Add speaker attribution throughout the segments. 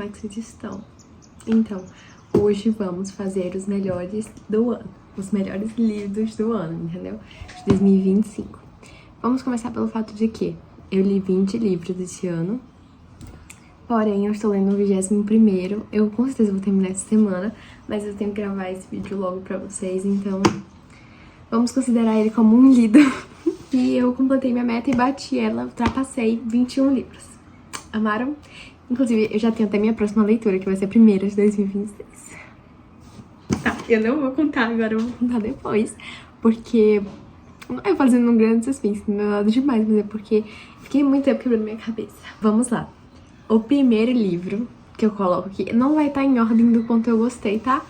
Speaker 1: é que vocês estão? Então, hoje vamos fazer os melhores do ano. Os melhores livros do ano, entendeu? De 2025. Vamos começar pelo fato de que eu li 20 livros esse ano. Porém, eu estou lendo o 21º. Eu com certeza vou terminar essa semana, mas eu tenho que gravar esse vídeo logo pra vocês, então vamos considerar ele como um lido. E eu completei minha meta e bati ela, ultrapassei 21 livros. Amaram? Inclusive, eu já tenho até minha próxima leitura, que vai ser a primeira de 2026. Tá, eu não vou contar agora, eu vou contar depois, porque não é fazendo um grande suspense, não é nada demais, mas é porque fiquei muito tempo quebrando minha cabeça. Vamos lá. O primeiro livro que eu coloco aqui não vai estar em ordem do quanto eu gostei, tá?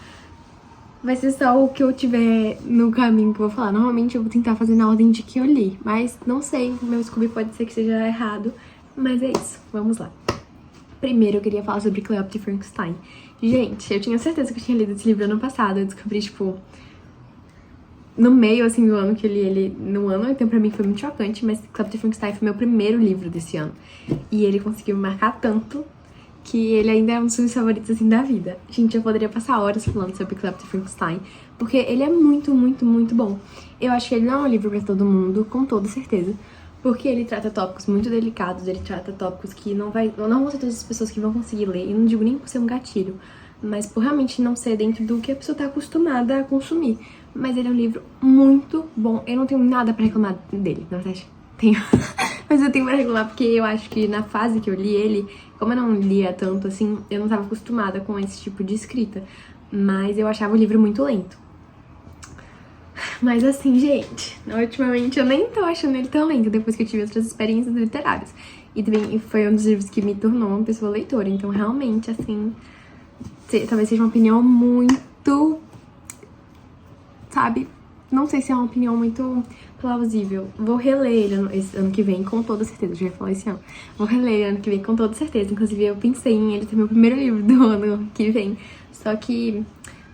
Speaker 1: Vai ser só o que eu tiver no caminho que eu vou falar. Normalmente eu vou tentar fazer na ordem de que eu li, mas não sei, meu Scooby pode ser que seja errado, mas é isso, vamos lá. Primeiro eu queria falar sobre Cleopatra Frankenstein. Gente, eu tinha certeza que eu tinha lido esse livro ano passado, eu descobri, tipo, no meio, assim, do ano que eu li ele no ano, então pra mim foi muito chocante, mas Cleopatra Frankenstein foi meu primeiro livro desse ano. E ele conseguiu me marcar tanto que ele ainda é um dos meus favoritos, assim, da vida. Gente, eu poderia passar horas falando sobre Cleopatra Frankenstein, porque ele é muito, muito, muito bom. Eu acho que ele não é um livro pra todo mundo, com toda certeza, porque ele trata tópicos muito delicados, ele trata tópicos que não vão ser todas as pessoas que vão conseguir ler, e não digo nem por ser um gatilho, mas por realmente não ser dentro do que a pessoa tá acostumada a consumir. Mas ele é um livro muito bom, eu não tenho nada pra reclamar dele, na verdade, tenho. Mas eu tenho pra reclamar porque eu acho que na fase que eu li ele, como eu não lia tanto assim, eu não tava acostumada com esse tipo de escrita, mas eu achava o livro muito lento. Mas assim, gente, ultimamente eu nem tô achando ele tão lento depois que eu tive outras experiências literárias. E também foi um dos livros que me tornou uma pessoa leitora, então realmente, assim, talvez seja uma opinião muito, sabe, não sei se é uma opinião muito plausível. Vou reler ele esse ano que vem, com toda certeza, já ia falar esse ano. Vou reler ele ano que vem com toda certeza, inclusive eu pensei em ele ser meu primeiro livro do ano que vem. Só que,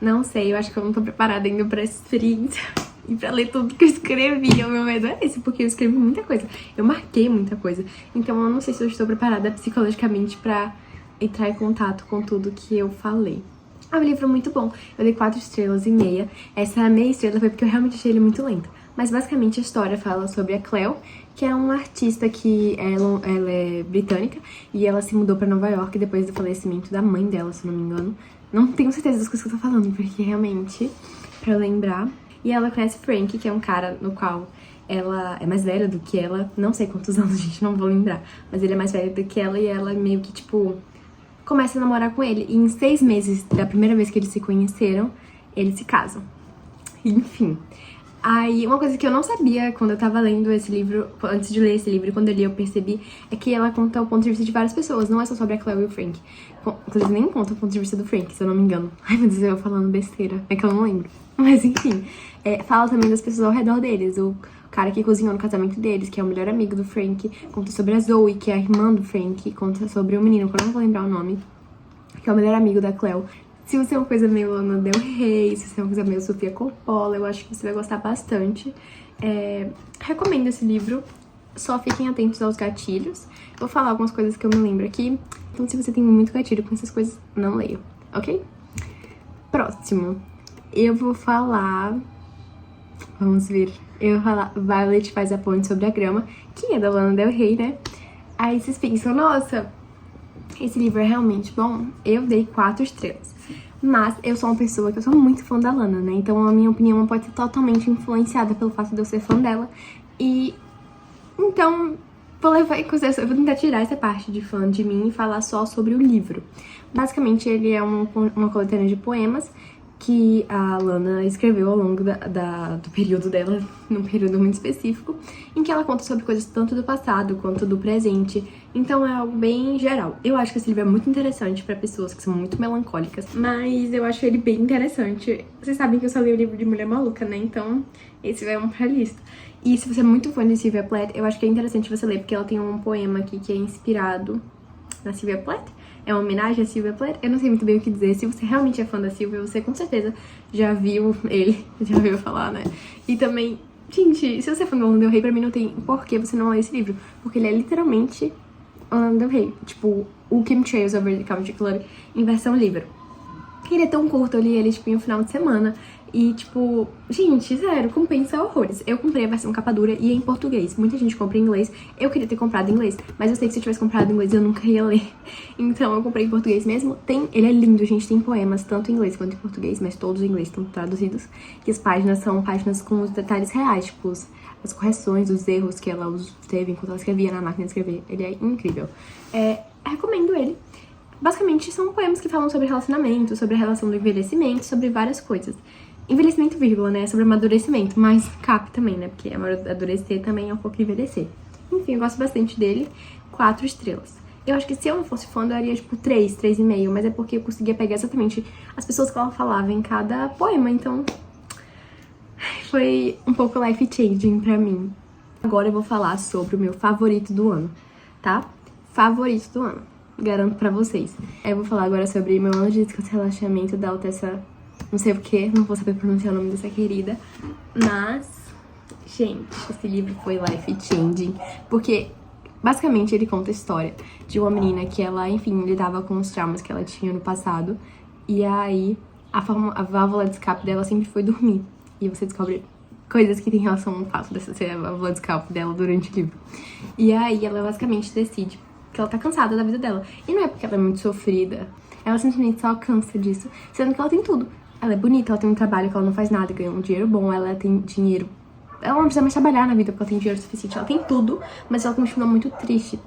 Speaker 1: não sei, eu acho que eu não tô preparada ainda pra essa experiência e pra ler tudo que eu escrevi. O meu medo é esse, porque eu escrevi muita coisa, eu marquei muita coisa. Então eu não sei se eu estou preparada psicologicamente pra entrar em contato com tudo que eu falei. É um livro muito bom, eu dei 4 estrelas e meia. Essa meia estrela foi porque eu realmente achei ele muito lento. Mas basicamente a história fala sobre a Cleo, que é uma artista que ela é britânica e ela se mudou pra Nova York depois do falecimento da mãe dela, se não me engano. Não tenho certeza das coisas que eu tô falando, porque realmente, pra eu lembrar. E ela conhece Frank, que é um cara no qual ela é mais velha do que ela. Não sei quantos anos, gente, não vou lembrar. Mas ele é mais velho do que ela e ela meio que, tipo, começa a namorar com ele. E em 6 meses da primeira vez que eles se conheceram, eles se casam. Enfim. Aí, uma coisa que eu não sabia quando eu tava lendo esse livro, antes de ler esse livro, quando eu li eu percebi, é que ela conta o ponto de vista de várias pessoas, não é só sobre a Cleo e o Frank. Inclusive, nem conta o ponto de vista do Frank, se eu não me engano. Ai, meu Deus, eu falando besteira, é que eu não lembro. Mas, enfim, fala também das pessoas ao redor deles. O cara que cozinhou no casamento deles, que é o melhor amigo do Frank, conta sobre a Zoe, que é a irmã do Frank, conta sobre o menino, que eu não vou lembrar o nome, que é o melhor amigo da Cleo. Se você é uma coisa meio Lana Del Rey, se você é uma coisa meio Sofia Coppola, eu acho que você vai gostar bastante. Recomendo esse livro, só fiquem atentos aos gatilhos. Vou falar algumas coisas que eu me lembro aqui, então se você tem muito gatilho com essas coisas, não leia, ok? Próximo, eu vou falar... Vamos ver. Eu vou falar Violet faz a ponte sobre a grama, que é da Lana Del Rey, né? Aí vocês pensam, nossa, esse livro é realmente bom? Eu dei 4 estrelas. Mas eu sou uma pessoa que eu sou muito fã da Lana, né? Então a minha opinião pode ser totalmente influenciada pelo fato de eu ser fã dela. E então vou levar em consideração, eu vou tentar tirar essa parte de fã de mim e falar só sobre o livro. Basicamente ele é uma coletânea de poemas que a Lana escreveu ao longo do período dela, num período muito específico, em que ela conta sobre coisas tanto do passado quanto do presente. Então é algo bem geral. Eu acho que esse livro é muito interessante pra pessoas que são muito melancólicas, mas eu acho ele bem interessante. Vocês sabem que eu só li o livro de Mulher Maluca, né? Então esse vai pra lista. E se você é muito fã de Sylvia Plath, eu acho que é interessante você ler, porque ela tem um poema aqui que é inspirado na Sylvia Plath. É uma homenagem a Sylvia Plath. Eu não sei muito bem o que dizer. Se você realmente é fã da Sylvia, você com certeza já viu ele, já ouviu falar, né? E também, gente, se você é fã do Lana Del Rey, pra mim não tem por que você não ler esse livro, porque ele é literalmente Lana Del Rey. Tipo, o Kim Trails Over the Country Club em versão livro. Ele é tão curto, eu li ele, tipo, em um final de semana. E, tipo, gente, sério, compensa horrores. Eu comprei a versão capa dura e é em português. Muita gente compra em inglês. Eu queria ter comprado em inglês, mas eu sei que se eu tivesse comprado em inglês eu nunca ia ler. Então eu comprei em português mesmo. Ele é lindo, gente. Tem poemas, tanto em inglês quanto em português, mas todos em inglês estão traduzidos. E as páginas são páginas com os detalhes reais, tipo, as correções, os erros que ela teve enquanto ela escrevia na máquina de escrever. Ele é incrível. Recomendo ele. Basicamente, são poemas que falam sobre relacionamento, sobre a relação do envelhecimento, sobre várias coisas. Envelhecimento, vírgula, né? Sobre amadurecimento, mas cap também, né? Porque amadurecer também é um pouco envelhecer. Enfim, eu gosto bastante dele. 4 estrelas. Eu acho que se eu não fosse fã, eu daria, tipo, 3, 3,5. Mas é porque eu conseguia pegar exatamente as pessoas que ela falava em cada poema. Então, foi um pouco life-changing pra mim. Agora eu vou falar sobre o meu favorito do ano, tá? Favorito do ano. Garanto pra vocês. Eu vou falar agora sobre meu ano de descanso e relaxamento da Altessa... Não sei porquê, não vou saber pronunciar o nome dessa querida. Mas, gente, esse livro foi life-changing. Porque, basicamente, ele conta a história de uma menina que ela, enfim, lidava com os traumas que ela tinha no passado. E aí, a válvula de escape dela sempre foi dormir. E você descobre coisas que tem relação ao fato dessa ser a válvula de escape dela durante o livro. E aí, ela basicamente decide que ela tá cansada da vida dela. E não é porque ela é muito sofrida. Ela simplesmente só cansa disso. Sendo que ela tem tudo. Ela é bonita, ela tem um trabalho que ela não faz nada, ganha um dinheiro bom, ela tem dinheiro... Ela não precisa mais trabalhar na vida porque ela tem dinheiro suficiente. Ela tem tudo, mas ela continua muito triste.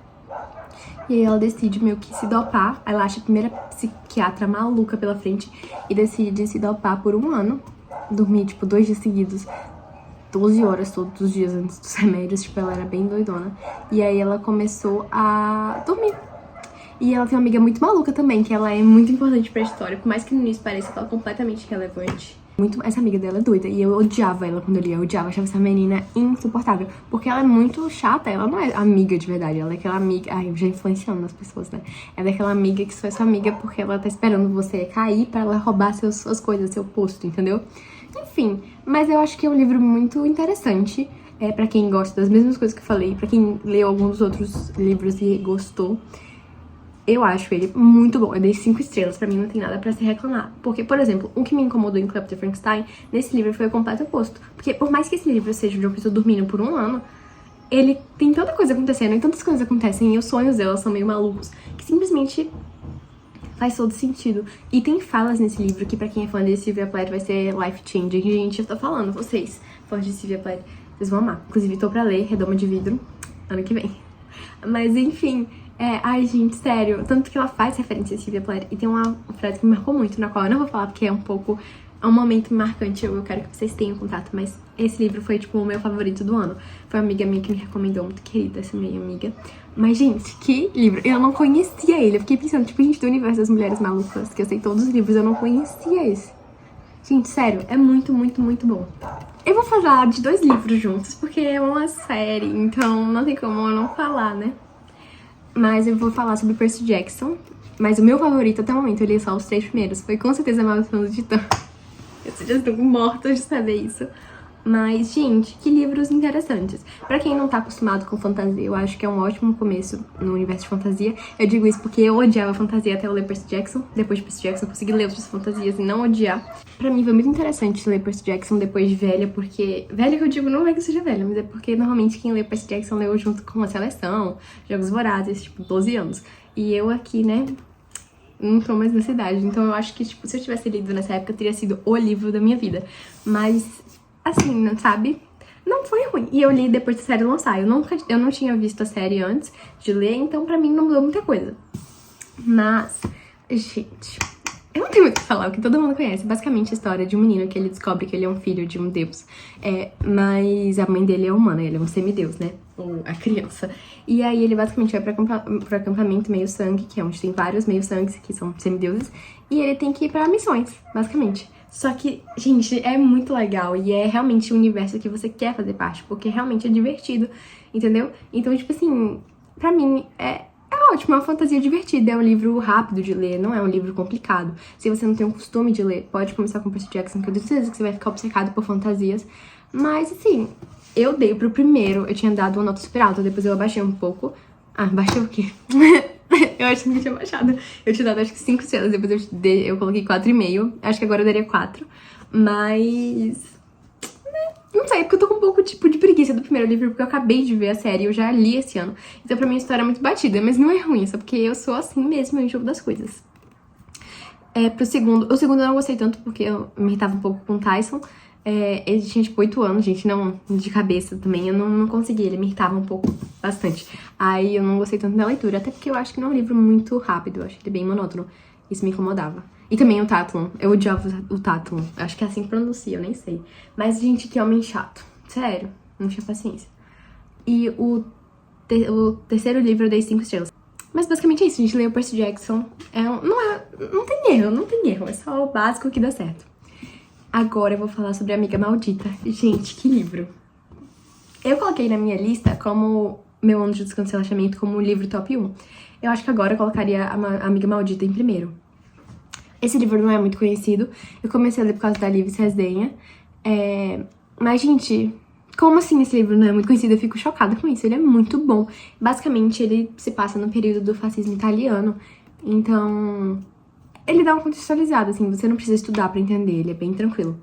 Speaker 1: E aí ela decide meio que se dopar. Ela acha a primeira psiquiatra maluca pela frente e decide se dopar por 1 ano. Dormir, tipo, 2 dias seguidos. 12 horas todos os dias antes dos remédios. Tipo, ela era bem doidona. E aí ela começou a dormir. E ela tem uma amiga muito maluca também, que ela é muito importante pra história. Por mais que no início pareça que ela é completamente irrelevante. Essa amiga dela é doida. E eu odiava ela quando eu lia. Eu odiava, achava essa menina insuportável. Porque ela é muito chata. Ela não é amiga de verdade. Ela é aquela amiga... Ai, já influenciando as pessoas, né? Ela é aquela amiga que só é sua amiga porque ela tá esperando você cair pra ela roubar suas coisas, seu posto, entendeu? Enfim, mas eu acho que é um livro muito interessante. Pra quem gosta das mesmas coisas que eu falei. Pra quem leu alguns dos outros livros e gostou. Eu acho ele muito bom. Eu dei 5 estrelas, pra mim não tem nada pra se reclamar. Porque, por exemplo, o que me incomodou em Club de Frankenstein, nesse livro foi o completo oposto. Porque por mais que esse livro seja de uma pessoa dormindo por 1 ano, ele tem tanta coisa acontecendo, e tantas coisas acontecem, e os sonhos dela são meio malucos, que simplesmente faz todo sentido. E tem falas nesse livro que pra quem é fã de Sylvia Plath vai ser life-changing. Gente, eu tô falando, vocês, fãs de Sylvia Plath, vocês vão amar. Inclusive, tô pra ler Redoma de Vidro ano que vem. Mas, enfim... ai, gente, sério, tanto que ela faz referência a Sylvia Plath. E tem uma frase que me marcou muito, na qual eu não vou falar porque é um momento marcante, eu quero que vocês tenham contato. Mas esse livro foi, tipo, o meu favorito do ano. Foi uma amiga minha que me recomendou, muito querida essa minha amiga. Mas, gente, que livro! Eu não conhecia ele, eu fiquei pensando, tipo, gente, do universo das mulheres malucas, que eu sei todos os livros, eu não conhecia esse. Gente, sério, é muito, muito, muito bom. Eu vou falar de 2 livros juntos, porque é uma série, então não tem como eu não falar, né? Mas eu vou falar sobre Percy Jackson. Mas o meu favorito até o momento, eu li só os 3 primeiros. Foi com certeza Maldição do Titã. Eu já estou morta de saber isso. Mas, gente, que livros interessantes. Pra quem não tá acostumado com fantasia, eu acho que é um ótimo começo no universo de fantasia. Eu digo isso porque eu odiava fantasia até eu ler Percy Jackson. Depois de Percy Jackson, eu consegui ler outras fantasias e não odiar. Pra mim foi muito interessante ler Percy Jackson depois de velha, porque... Velha que eu digo não é que eu seja velha, mas é porque normalmente quem lê Percy Jackson leu junto com a Seleção, Jogos Vorazes, tipo, 12 anos. E eu aqui, né... não tô mais nessa idade, então eu acho que, tipo, se eu tivesse lido nessa época, teria sido o livro da minha vida. Mas, assim, sabe? Não foi ruim. E eu li depois da série lançar. Eu não tinha visto a série antes de ler, então pra mim não mudou muita coisa. Mas, gente... eu não tenho muito o que falar, o que todo mundo conhece. Basicamente a história de um menino que ele descobre que ele é um filho de um deus. Mas a mãe dele é humana, ele é um semideus, né? Ou a criança. E aí ele basicamente vai pro acampamento meio sangue, que é onde tem vários meio sangues que são semideuses. E ele tem que ir pra missões, basicamente. Só que, gente, é muito legal e é realmente o universo que você quer fazer parte, porque realmente é divertido, entendeu? Então, tipo assim, pra mim é ótimo, é uma fantasia divertida, é um livro rápido de ler, não é um livro complicado. Se você não tem o costume de ler, pode começar com Percy Jackson, que eu tenho certeza que você vai ficar obcecado por fantasias. Mas, assim, eu dei pro primeiro, eu tinha dado uma nota super alta, depois eu abaixei um pouco. Ah, baixou o quê? Eu acho que não tinha baixado. Eu tinha dado acho que 5 estrelas, depois eu coloquei 4,5. Acho que agora eu daria 4. Mas... não sei, é porque eu tô com um pouco, tipo, de preguiça do primeiro livro, porque eu acabei de ver a série, eu já li esse ano. Então pra mim a história é muito batida, mas não é ruim, só porque eu sou assim mesmo em jogo das coisas. Pro segundo, o segundo eu não gostei tanto, porque eu me irritava um pouco com o Tyson. Ele tinha, tipo, 8 anos, gente, não, de cabeça também, eu não consegui, ele me irritava um pouco, bastante. Aí eu não gostei tanto da leitura, até porque eu acho que não é um livro muito rápido, eu acho ele bem monótono, isso me incomodava. E também o Tatlon, eu odiava o Tatlon, acho que é assim que pronuncia, eu nem sei. Mas, gente, que homem chato, sério, não tinha paciência. E o terceiro livro eu dei 5 estrelas. Mas basicamente é isso, a gente leu o Percy Jackson, não tem erro, é só o básico que dá certo. Agora eu vou falar sobre Amiga Maldita. Gente, que livro! Eu coloquei na minha lista como meu Anjo dos Cancelamento como o livro top 1. Eu acho que agora eu colocaria a Amiga Maldita em primeiro. Esse livro não é muito conhecido. Eu comecei a ler por causa da Liv Resenha. Mas, gente, como assim esse livro não é muito conhecido? Eu fico chocada com isso. Ele é muito bom. Basicamente, ele se passa no período do fascismo italiano. Então... ele dá uma contextualizada, assim, você não precisa estudar pra entender, ele é bem tranquilo.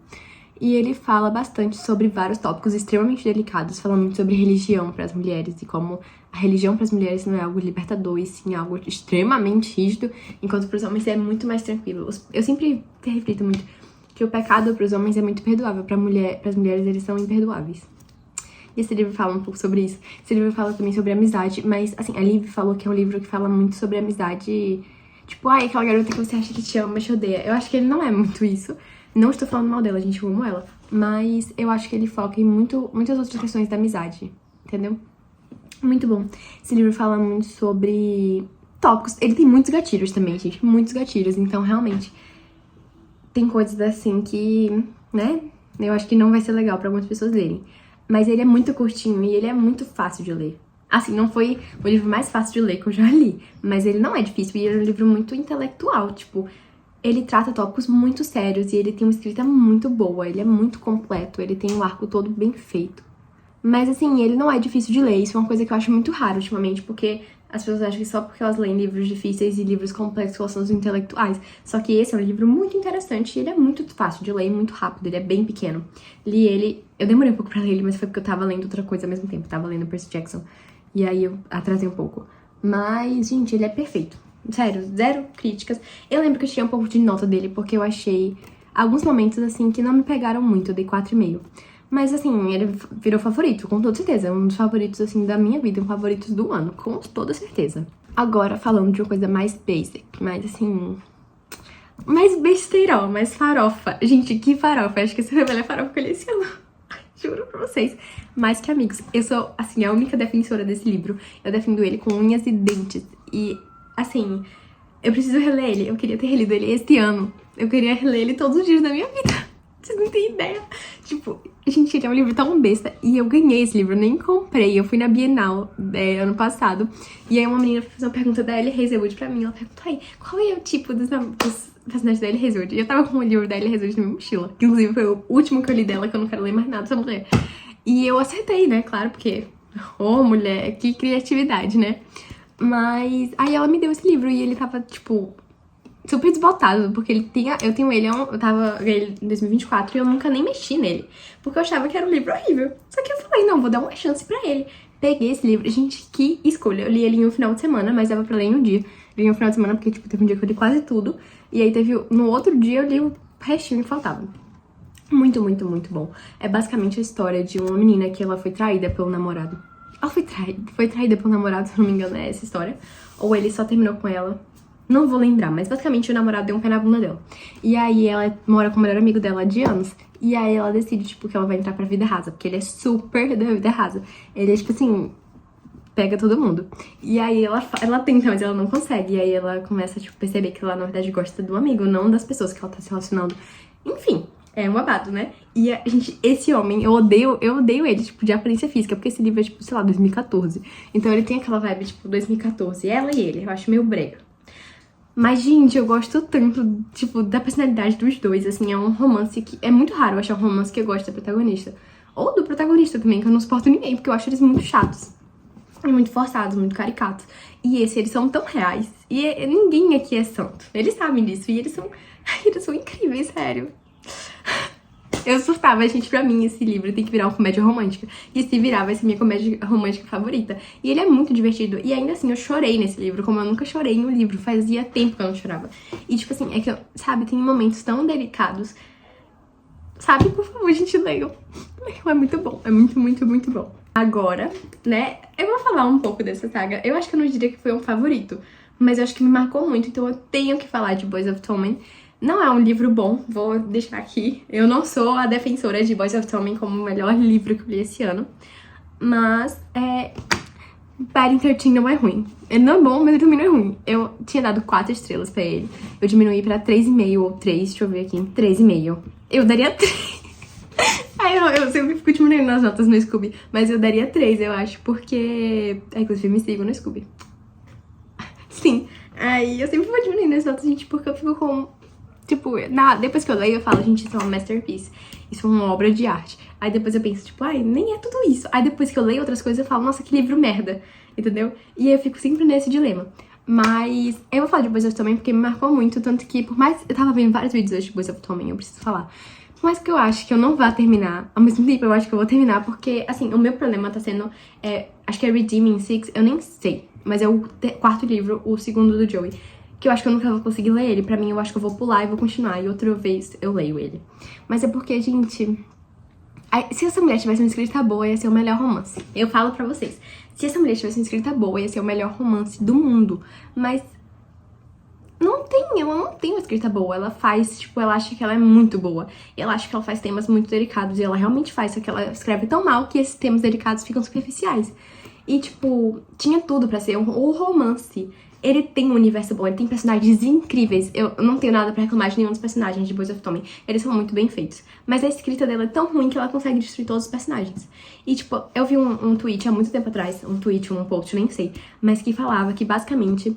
Speaker 1: E ele fala bastante sobre vários tópicos extremamente delicados, fala muito sobre religião pras mulheres e como a religião pras mulheres não é algo libertador, e sim algo extremamente rígido, enquanto pros homens é muito mais tranquilo. Eu sempre reflito muito que o pecado pros homens é muito perdoável, pras mulheres eles são imperdoáveis. E esse livro fala um pouco sobre isso. Esse livro fala também sobre amizade, mas, assim, a Liv falou que é um livro que fala muito sobre amizade... tipo, ai, aquela garota que você acha que te ama, mas te odeia. Eu acho que ele não é muito isso. Não estou falando mal dela, gente, eu amo ela. Mas eu acho que ele foca em muitas outras questões da amizade, entendeu? Muito bom. Esse livro fala muito sobre tópicos. Ele tem muitos gatilhos também, gente. Muitos gatilhos. Então, realmente, tem coisas assim que, né? Eu acho que não vai ser legal pra algumas pessoas lerem. Mas ele é muito curtinho e ele é muito fácil de ler. Assim, não foi o livro mais fácil de ler que eu já li, mas ele não é difícil e ele é um livro muito intelectual, tipo, ele trata tópicos muito sérios e ele tem uma escrita muito boa, ele é muito completo, ele tem um arco todo bem feito. Mas assim, ele não é difícil de ler, isso é uma coisa que eu acho muito raro ultimamente, porque as pessoas acham que só porque elas leem livros difíceis e livros complexos elas são os intelectuais. Só que esse é um livro muito interessante e ele é muito fácil de ler e muito rápido, ele é bem pequeno. Li ele, eu demorei um pouco pra ler ele, mas foi porque eu tava lendo outra coisa ao mesmo tempo, eu tava lendo Percy Jackson. E aí eu atrasei um pouco. Mas, gente, ele é perfeito. Sério, zero críticas. Eu lembro que eu tirei um pouco de nota dele, porque eu achei alguns momentos, assim, que não me pegaram muito. Eu dei 4,5. Mas, assim, ele virou favorito, com toda certeza. É um dos favoritos, assim, da minha vida. Um favoritos do ano, com toda certeza. Agora, falando de uma coisa mais basic, mais, assim... mais besteirol, mais farofa. Gente, que farofa. Acho que essa foi a melhor farofa que eu li esse ano. Juro pra vocês. Mais que amigos. Eu sou, assim, a única defensora desse livro. Eu defendo ele com unhas e dentes. E, assim, eu preciso reler ele. Eu queria ter relido ele este ano. Eu queria reler ele todos os dias da minha vida. Vocês não têm ideia. Tipo, gente, ele é um livro tão besta. E eu ganhei esse livro, eu nem comprei. Eu fui na Bienal ano passado. E aí uma menina fez uma pergunta da Ellie Hazelwood pra mim. Ela perguntou, aí, qual é o tipo dos personagens da Ellie Hazelwood? E eu tava com o livro da Ellie Hazelwood na minha mochila. Que, inclusive, foi o último que eu li dela, que eu não quero ler mais nada dessa mulher. E eu acertei, né? Claro, porque... ô, mulher, que criatividade, né? Mas... aí ela me deu esse livro e ele tava, tipo... super desbotado, porque ele tinha... eu tenho ele, eu tava ele em 2024 e eu nunca nem mexi nele. Porque eu achava que era um livro horrível. Só que eu falei, não, vou dar uma chance pra ele. Peguei esse livro. Gente, que escolha. Eu li ele em um final de semana, mas dava pra ler em um dia. Li em um final de semana porque, tipo, teve um dia que eu li quase tudo. E aí teve... no outro dia eu li o restinho que faltava. Muito, muito, muito bom. É basicamente a história de uma menina que ela foi traída pelo namorado. Ela foi traída pelo namorado, se eu não me engano, é essa história. Ou ele só terminou com ela. Não vou lembrar, mas basicamente o namorado deu um pé na bunda dela. E aí ela mora com o melhor amigo dela de anos. E aí ela decide, tipo, que ela vai entrar pra vida rasa. Porque ele é super da vida rasa. Ele é, tipo assim, pega todo mundo. E aí ela tenta, mas ela não consegue. E aí ela começa, tipo, perceber que ela, na verdade, gosta do amigo, não das pessoas que ela tá se relacionando. Enfim, é um babado, né? E, gente, esse homem, eu odeio ele, tipo, de aparência física. Porque esse livro é, tipo, sei lá, 2014. Então ele tem aquela vibe, tipo, 2014. Ela e ele, eu acho meio brega. Mas, gente, eu gosto tanto, tipo, da personalidade dos dois, assim, é um romance que... é muito raro eu achar um romance que eu gosto da protagonista. Ou do protagonista também, que eu não suporto ninguém, porque eu acho eles muito chatos. muito forçados, muito caricatos. E eles são tão reais. E ninguém aqui é santo. Eles sabem disso. E eles são incríveis, sério. Eu surtava, gente, pra mim esse livro tem que virar uma comédia romântica. E se virar, vai ser minha comédia romântica favorita. E ele é muito divertido. E ainda assim, eu chorei nesse livro, como eu nunca chorei em um livro. Fazia tempo que eu não chorava. E tipo assim, é que, sabe, tem momentos tão delicados. Sabe, por favor, gente, leiam. É muito bom, é muito, muito, muito bom. Agora, né, eu vou falar um pouco dessa saga. Eu acho que eu não diria que foi um favorito, mas eu acho que me marcou muito, então eu tenho que falar de Boys of Tommen. Não é um livro bom, vou deixar aqui. Eu não sou a defensora de Boys of Tommen como o melhor livro que eu li esse ano, mas Bad 13 não é ruim. Ele não é bom, mas ele também não é ruim. Eu tinha dado 4 estrelas pra ele. Eu diminuí pra 3,5 ou 3, deixa eu ver aqui, 3,5. Eu daria 3. Aí eu sempre fico diminuindo as notas no Scooby, mas eu daria 3, eu acho, porque... Inclusive, me sigam no Scooby. Sim, aí eu sempre vou diminuindo as notas, gente, porque eu fico com... Tipo, depois que eu leio, eu falo, gente, isso é uma masterpiece. Isso é uma obra de arte. Aí depois eu penso, tipo, ai, nem é tudo isso. Aí depois que eu leio outras coisas, eu falo, nossa, que livro merda. Entendeu? E eu fico sempre nesse dilema. Mas eu vou falar de Boys of Tommen porque me marcou muito. Tanto que, por mais... Eu tava vendo vários vídeos hoje de Boys of Tommen, eu preciso falar. Por mais que eu acho que eu não vá terminar, ao mesmo tempo eu acho que eu vou terminar. Porque, assim, o meu problema tá sendo... acho que é Redeeming Six, eu nem sei. Mas é o quarto livro, o segundo do Joey. Que eu acho que eu nunca vou conseguir ler ele. Pra mim, eu acho que eu vou pular e vou continuar. E outra vez eu leio ele. Mas é porque, gente... Se essa mulher tivesse uma escrita boa, ia ser o melhor romance. Eu falo pra vocês. Se essa mulher tivesse uma escrita boa, ia ser o melhor romance do mundo. Mas... ela não tem uma escrita boa. Ela faz, tipo, ela acha que ela é muito boa. E ela acha que ela faz temas muito delicados. E ela realmente faz, só que ela escreve tão mal que esses temas delicados ficam superficiais. E, tipo, tinha tudo pra ser um romance. Ele tem um universo bom, ele tem personagens incríveis. Eu não tenho nada pra reclamar de nenhum dos personagens de Boys of Tommen. Eles são muito bem feitos. Mas a escrita dela é tão ruim que ela consegue destruir todos os personagens. E, tipo, eu vi um tweet há muito tempo atrás, um post, nem sei, mas que falava que, basicamente,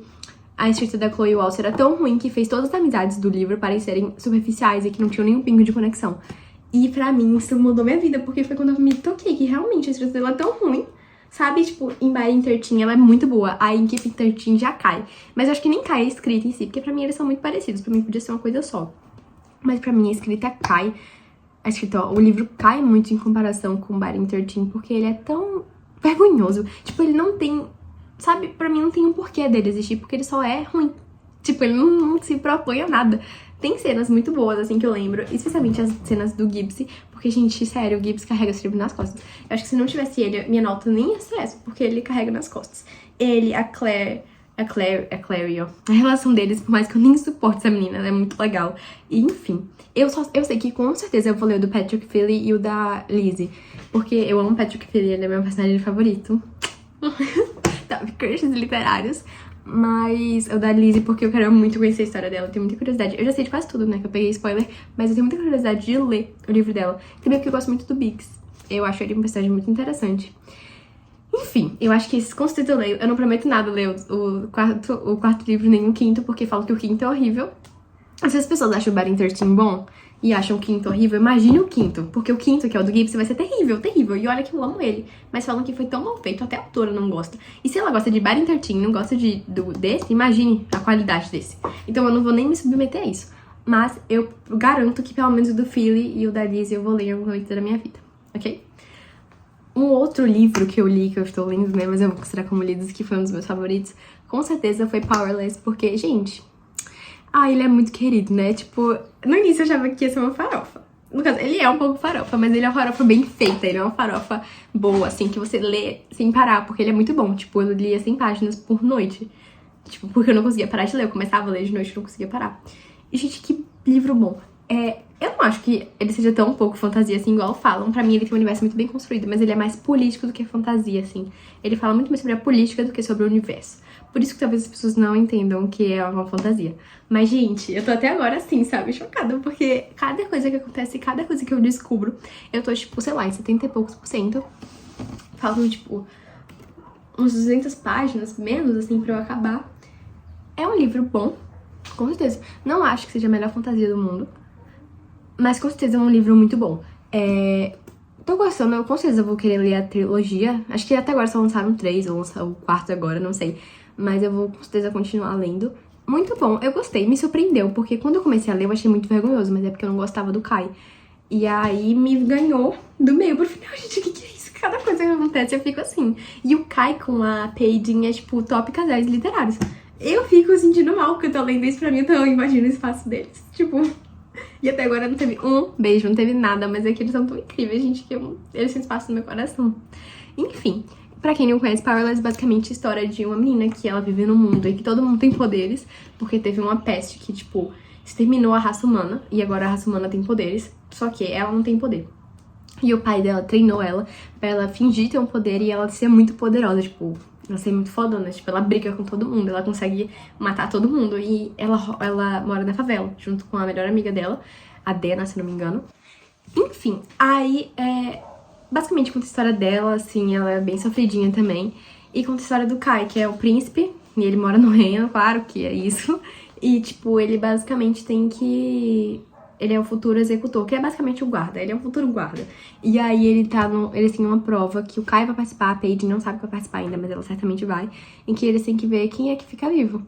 Speaker 1: a escrita da Chloe Walsh era tão ruim que fez todas as amizades do livro parecerem superficiais e que não tinham nenhum pingo de conexão. E, pra mim, isso mudou minha vida, porque foi quando eu me toquei que, realmente, a escrita dela é tão ruim. Sabe, tipo, em Bad 13 ela é muito boa, aí em Keeping 13 já cai. Mas eu acho que nem cai a escrita em si, porque pra mim eles são muito parecidos, pra mim podia ser uma coisa só. Mas pra mim a escrita cai, o livro cai muito em comparação com Bad 13, porque ele é tão vergonhoso. Tipo, ele não tem, sabe, pra mim não tem um porquê dele existir, porque ele só é ruim. Tipo, ele não se propõe a nada. Tem cenas muito boas, assim, que eu lembro, especialmente as cenas do Gibbs, porque, gente, sério, o Gibbs carrega esse livro nas costas. Eu acho que se não tivesse ele, minha nota nem ia ser essa, porque ele carrega nas costas. Ele, a Clary, ó. A relação deles, por mais que eu nem suporte essa menina, ela é muito legal. E, enfim, eu sei que com certeza eu vou ler o do Patrick Finney e o da Lizzie, porque eu amo Patrick Finney, ele é meu personagem favorito. Tá, crushes literários. Mas eu da Lizzie porque eu quero muito conhecer a história dela, eu tenho muita curiosidade. Eu já sei de quase tudo, né, que eu peguei spoiler, mas eu tenho muita curiosidade de ler o livro dela. Também porque eu gosto muito do Biggs. Eu acho ele um personagem muito interessante. Enfim, eu acho que esses com certeza eu leio. Eu não prometo nada ler o quarto livro, nem o quinto, porque falam que o quinto é horrível. Se as pessoas acham o Bad 13 bom e acham o quinto horrível, imagine o quinto. Porque o quinto, que é o do Gibbs, vai ser terrível, terrível. E olha que eu amo ele. Mas falam que foi tão mal feito, até a autora não gosta. E se ela gosta de Bad 13 e não gosta desse, imagine a qualidade desse. Então eu não vou nem me submeter a isso. Mas eu garanto que pelo menos o do Philly e o da Lizzie eu vou ler em algum momento da minha vida, ok? Um outro livro que eu li, que eu estou lendo, né, mas eu vou considerar como lidos, que foi um dos meus favoritos, com certeza foi Powerless, porque, gente... ele é muito querido, né? Tipo, no início eu achava que ia ser uma farofa. No caso, ele é um pouco farofa, mas ele é uma farofa bem feita. Ele é uma farofa boa, assim, que você lê sem parar, porque ele é muito bom. Tipo, eu lia 100 páginas por noite. Tipo, porque eu não conseguia parar de ler. Eu começava a ler de noite e não conseguia parar. E, gente, que livro bom. Eu não acho que ele seja tão pouco fantasia, assim, igual falam. Pra mim, ele tem um universo muito bem construído, mas ele é mais político do que fantasia, assim. Ele fala muito mais sobre a política do que sobre o universo. Por isso que talvez as pessoas não entendam que é uma fantasia. Mas, gente, eu tô até agora assim, sabe? Chocada, porque cada coisa que acontece, cada coisa que eu descubro, eu tô, tipo, sei lá, em 70 e poucos %. Faltam, tipo, uns 200 páginas, menos, assim, pra eu acabar. É um livro bom, com certeza. Não acho que seja a melhor fantasia do mundo, mas com certeza é um livro muito bom. tô gostando, eu com certeza vou querer ler a trilogia. Acho que até agora só lançaram 3, ou lançar o 4º agora, não sei. Mas eu vou com certeza continuar lendo. Muito bom, eu gostei, me surpreendeu, porque quando eu comecei a ler eu achei muito vergonhoso, mas é porque eu não gostava do Kai. E aí me ganhou do meio pro final. Gente, o que é isso? Cada coisa que acontece eu fico assim. E o Kai com a Paige é tipo top casais literários. Eu fico sentindo mal porque eu tô lendo isso pra mim, então eu imagino o espaço deles. Tipo... E até agora não teve um beijo, não teve nada, mas é que eles são tão incríveis, gente, que eles têm espaço no meu coração. Enfim, pra quem não conhece, Powerless é basicamente a história de uma menina que ela vive no mundo e que todo mundo tem poderes, porque teve uma peste que, tipo, exterminou a raça humana, e agora a raça humana tem poderes, só que ela não tem poder. E o pai dela treinou ela pra ela fingir ter um poder e ela ser muito poderosa, tipo... Ela ser muito fodona, tipo, ela briga com todo mundo, ela consegue matar todo mundo. E ela mora na favela, junto com a melhor amiga dela, a Dena, se não me engano. Enfim, aí, basicamente conta a história dela, assim, ela é bem sofridinha também. E conta a história do Kai, que é o príncipe, e ele mora no reino, claro que é isso. E, tipo, ele basicamente tem que... Ele é o futuro executor, que é basicamente o guarda. Ele é o futuro guarda. E aí ele tem uma prova que o Kai vai participar, a Paige não sabe que vai participar ainda, mas ela certamente vai. Em que eles têm que ver quem é que fica vivo.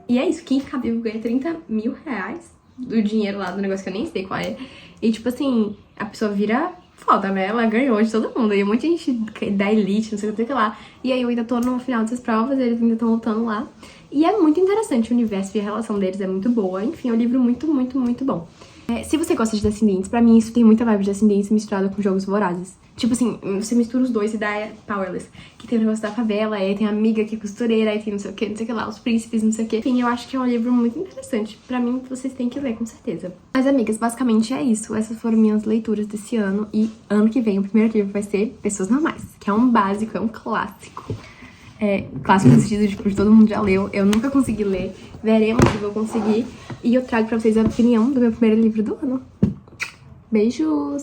Speaker 1: E é isso, quem fica vivo ganha 30 mil reais do dinheiro lá do negócio que eu nem sei qual é. E tipo assim, a pessoa vira foda, né? Ela ganhou de todo mundo. E um monte de gente da elite, não sei o que lá. E aí eu ainda tô no final dessas provas, eles ainda estão lutando lá. E é muito interessante o universo e a relação deles é muito boa. Enfim, é um livro muito, muito, muito bom. Se você gosta de Descendentes, pra mim isso tem muita vibe de Descendentes misturada com Jogos Vorazes. Tipo assim, você mistura os dois e dá Powerless. Que tem o negócio da favela, aí tem a amiga que é costureira, aí tem não sei o que lá, os príncipes, não sei o que. Enfim, eu acho que é um livro muito interessante. Pra mim, vocês têm que ler, com certeza. Mas, amigas, basicamente é isso. Essas foram minhas leituras desse ano. E ano que vem, o primeiro livro vai ser Pessoas Normais. Que é um básico, é um clássico. Clássico no sentido de que todo mundo já leu. Eu nunca consegui ler. Veremos se vou conseguir. E eu trago pra vocês a opinião do meu primeiro livro do ano. Beijos!